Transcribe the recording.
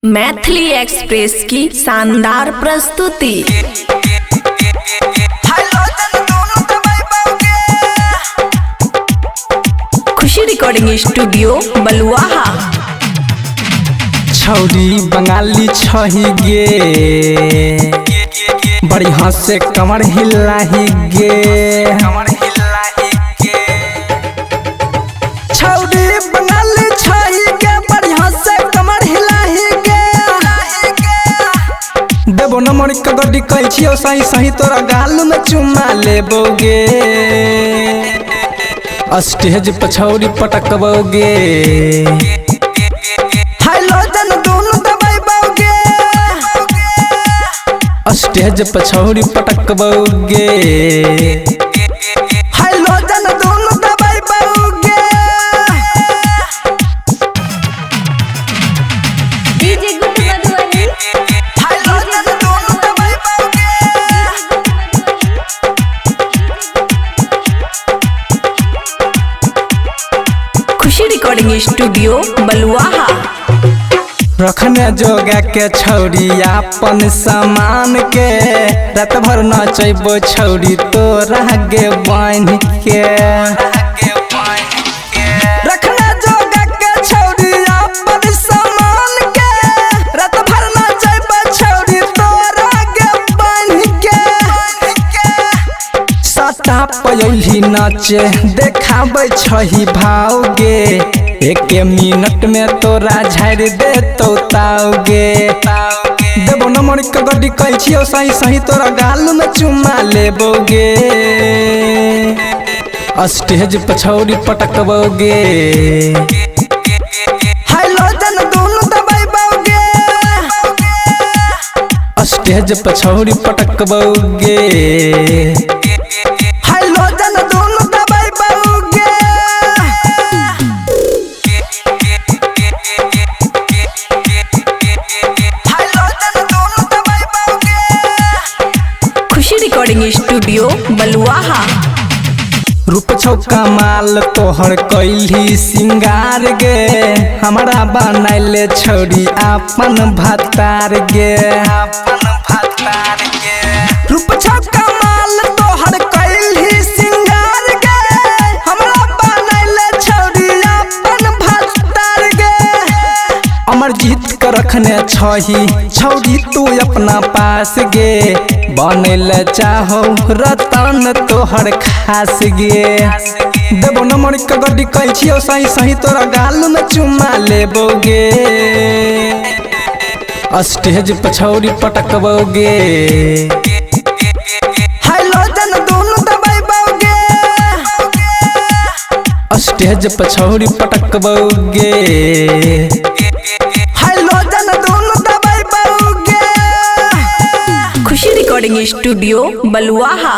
Maithili express की शानदार प्रस्तुति। खुशी रिकॉर्डिंग स्टूडियो बलुआहा। छौरी बंगाली छही गे बढ़िया से कमर हिलाही गे। छौरी बंगाली छही गे बढ़िया से कमर हिलाही गे। देबो नंबर के गड्डी कहै छियो सही सही तोरा गाल में चुमा लेबोगे। स्टेज पर छौरी पटकबोगे। स्टेज पर छौरी पटकबोगे। हाइलोजन दोनों दबाइबोगे। डीजे गुड मधुबनी हाइलोजन दोनों दबाइबोगे। खुशी रिकॉर्डिंग स्टूडियो बलुआहा। रखने जोगा के छौरी अपन सामान के रात भर नचैबो छौरी तोरा गे बांध के। रखने जोगा के छौरी अपन सामान के रात भर नचैबो छौरी तोरा गे बांध के। सटा पयली नाचे देखाबै छही भावगे। एक मिनट में तोरा झाड़ दे तो ताओगे। देबो नंबर के गड्डी कहै छियो सही सही तोरा गाल में चुमा लेबोगे। स्टेज पर छौरी पटकबोगे। हाइलोजन दोनों दबाइबोगे। स्टेज पर छौरी पटकबोगे। हाइलोजन दोनों दबाइबोगे। खुशी रिकॉर्डिंग स्टूडियो बलुआहा। रूप छौका माल तोहर कैली सिंगार गे। हमारा बनैले छौरी अपन भतार गे। रूप छौका माल तोहर कैली सिंगार गे। हमारा बनैले छौरी अपन भतार गे। अमरजीत के रखने छही छौरी तू अपना पास गे। बनैले चाहो रतन तोहर खास गे। देबो नंबर के गड्डी कहै छियो सही सही तोरा गाल में चुमा लेबोगे। स्टेज पर छौरी पटकबोगे। हाइलोजन दोनों दबाइबोगे। स्टेज पर छौरी पटकबोगे। हाइलोजन दोनों दबाइबोगे। खुशी रिकॉर्डिंग स्टूडियो बलुआहा।